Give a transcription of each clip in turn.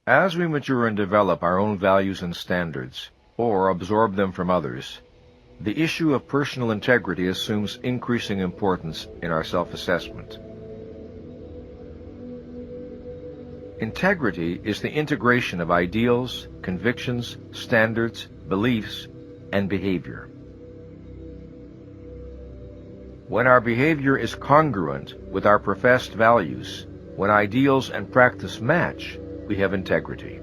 As we mature and develop our own values and standards, or absorb them from others, the issue of personal integrity assumes increasing importance in our self-assessment. Integrity is the integration of ideals, convictions, standards, beliefs, and behavior. When our behavior is congruent with our professed values, when ideals and practice match, we have integrity.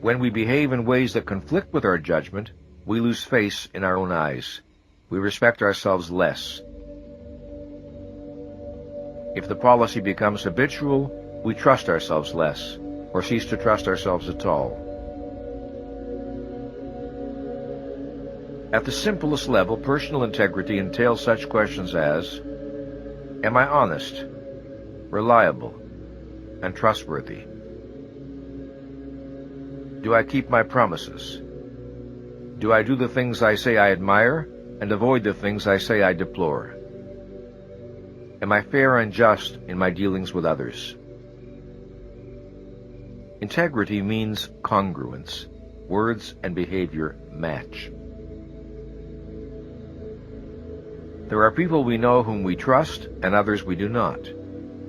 When we behave in ways that conflict with our judgment, we lose face in our own eyes. We respect ourselves less. If the policy becomes habitual, we trust ourselves less, or cease to trust ourselves at all. At the simplest level, personal integrity entails such questions as, am I honest, reliable, and trustworthy? Do I keep my promises? Do I do the things I say I admire and avoid the things I say I deplore? Am I fair and just in my dealings with others? Integrity means congruence. Words and behavior match. There are people we know whom we trust and others we do not.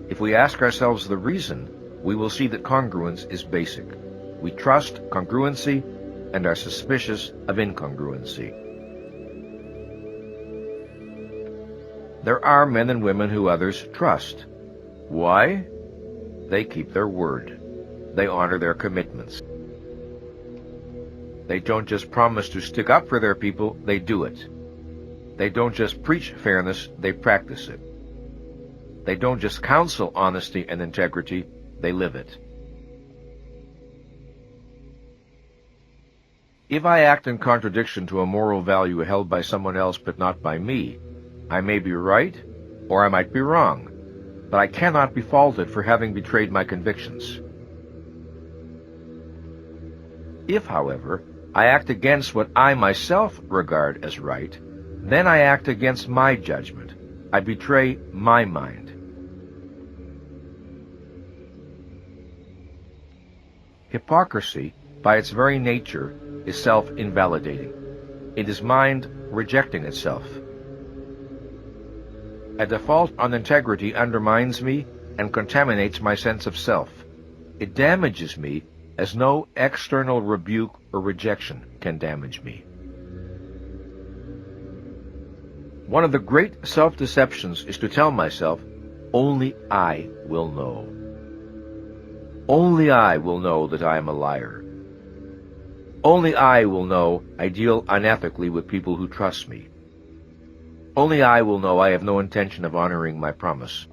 If we ask ourselves the reason, we will see that congruence is basic. We trust congruency and are suspicious of incongruency. There are men and women who others trust. Why? They keep their word. They honor their commitments. They don't just promise to stick up for their people, they do it. They don't just preach fairness, they practice it. They don't just counsel honesty and integrity, they live it. If I act in contradiction to a moral value held by someone else but not by me, I may be right, or I might be wrong, but I cannot be faulted for having betrayed my convictions. If, however, I act against what I myself regard as right, then I act against my judgment. I betray my mind. Hypocrisy, by its very nature, is self-invalidating. It is mind rejecting itself. A default on integrity undermines me and contaminates my sense of self. It damages me as no external rebuke or rejection can damage me. One of the great self-deceptions is to tell myself, only I will know. Only I will know that I am a liar. Only I will know I deal unethically with people who trust me. Only I will know I have no intention of honoring my promise.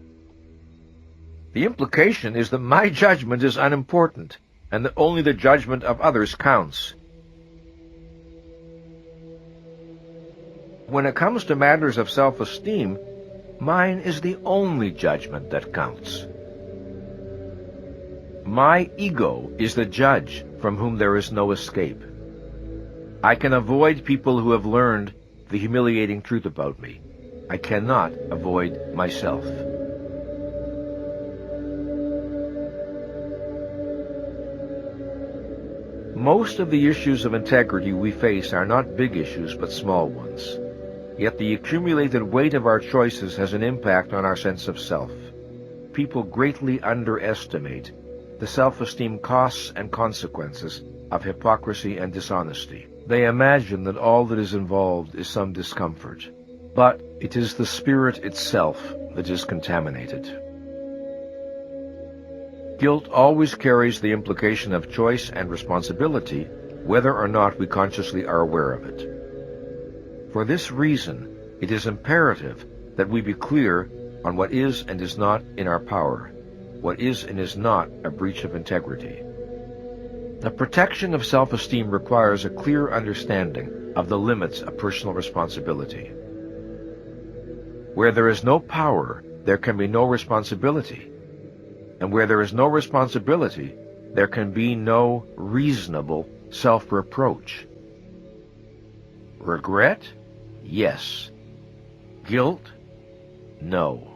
The implication is that my judgment is unimportant, and that only the judgment of others counts. When it comes to matters of self-esteem, mine is the only judgment that counts. My ego is the judge from whom there is no escape. I can avoid people who have learned the humiliating truth about me. I cannot avoid myself. Most of the issues of integrity we face are not big issues but small ones. Yet the accumulated weight of our choices has an impact on our sense of self. People greatly underestimate the self-esteem costs and consequences of hypocrisy and dishonesty. They imagine that all that is involved is some discomfort, but it is the spirit itself that is contaminated. Guilt always carries the implication of choice and responsibility, whether or not we consciously are aware of it. For this reason, it is imperative that we be clear on what is and is not in our power, what is and is not a breach of integrity. The protection of self-esteem requires a clear understanding of the limits of personal responsibility. Where there is no power, there can be no responsibility. And where there is no responsibility, there can be no reasonable self-reproach. Regret? Yes. Guilt? No.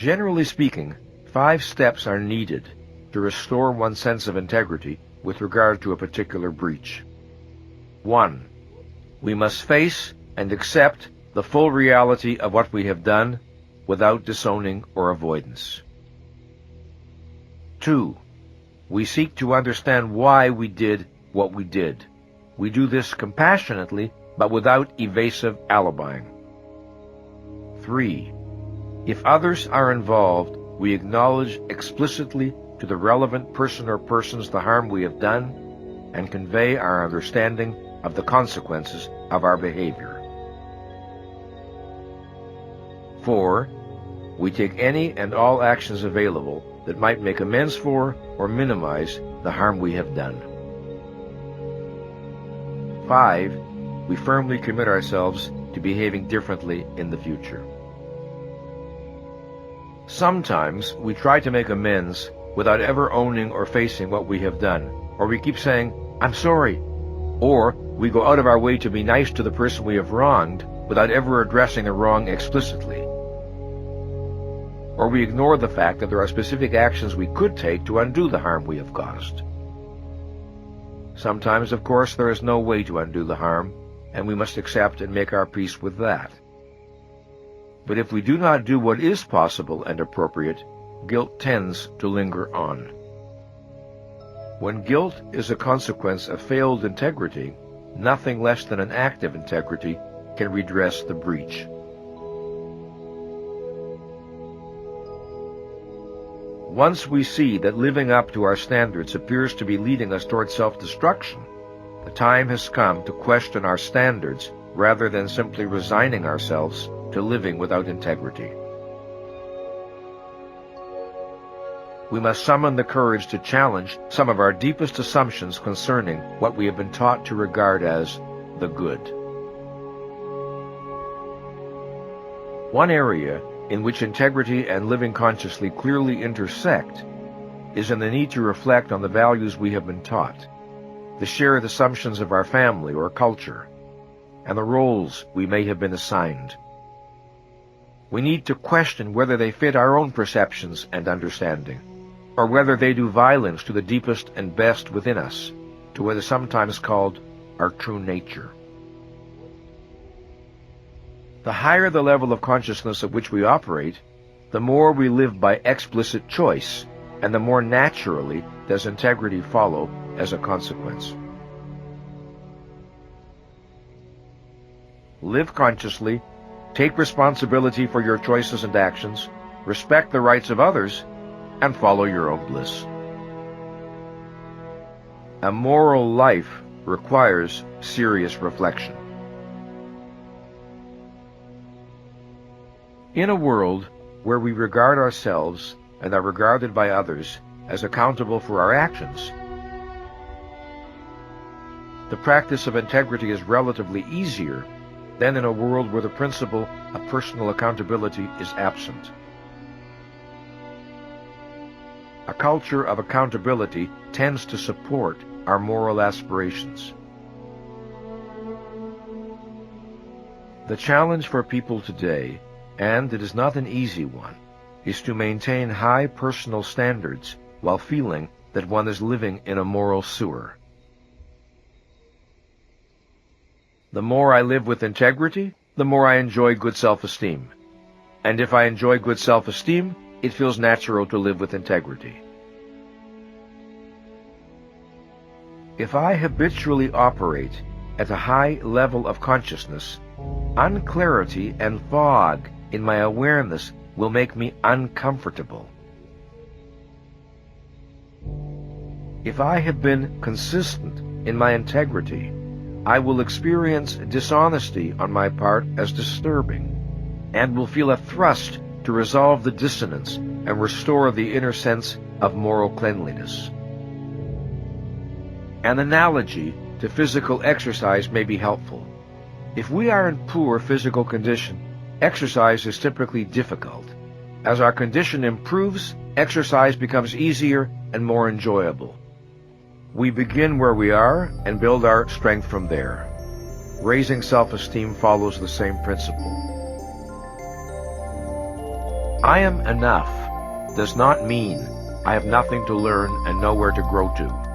Generally speaking, 5 steps are needed to restore one's sense of integrity with regard to a particular breach. 1. We must face and accept the full reality of what we have done without disowning or avoidance. 2. We seek to understand why we did what we did. We do this compassionately, but without evasive alibying. 3. If others are involved, we acknowledge explicitly to the relevant person or persons the harm we have done and convey our understanding of the consequences of our behavior. 4. We take any and all actions available that might make amends for or minimize the harm we have done. 5. We firmly commit ourselves to behaving differently in the future. Sometimes we try to make amends without ever owning or facing what we have done, or we keep saying, "I'm sorry," or we go out of our way to be nice to the person we have wronged without ever addressing a wrong explicitly. Or we ignore the fact that there are specific actions we could take to undo the harm we have caused. Sometimes, of course, there is no way to undo the harm, and we must accept and make our peace with that. But if we do not do what is possible and appropriate, guilt tends to linger on. When guilt is a consequence of failed integrity, nothing less than an act of integrity can redress the breach. Once we see that living up to our standards appears to be leading us toward self-destruction, the time has come to question our standards rather than simply resigning ourselves to living without integrity. We must summon the courage to challenge some of our deepest assumptions concerning what we have been taught to regard as the good. One area in which integrity and living consciously clearly intersect is in the need to reflect on the values we have been taught, the shared assumptions of our family or culture, and the roles we may have been assigned. We need to question whether they fit our own perceptions and understanding, or whether they do violence to the deepest and best within us, to what is sometimes called our true nature. The higher the level of consciousness at which we operate, the more we live by explicit choice, and the more naturally does integrity follow as a consequence. Live consciously, take responsibility for your choices and actions, respect the rights of others, and follow your own bliss. A moral life requires serious reflection. In a world where we regard ourselves and are regarded by others as accountable for our actions, the practice of integrity is relatively easier than in a world where the principle of personal accountability is absent. A culture of accountability tends to support our moral aspirations. The challenge for people today, and it is not an easy one, is to maintain high personal standards while feeling that one is living in a moral sewer. The more I live with integrity, the more I enjoy good self-esteem. And if I enjoy good self-esteem, it feels natural to live with integrity. If I habitually operate at a high level of consciousness, unclarity and fog in my awareness will make me uncomfortable. If I have been consistent in my integrity, I will experience dishonesty on my part as disturbing, and will feel a thrust to resolve the dissonance and restore the inner sense of moral cleanliness. An analogy to physical exercise may be helpful. If we are in poor physical condition, exercise is typically difficult. As our condition improves, exercise becomes easier and more enjoyable. We begin where we are and build our strength from there. Raising self-esteem follows the same principle. I am enough does not mean I have nothing to learn and nowhere to grow to.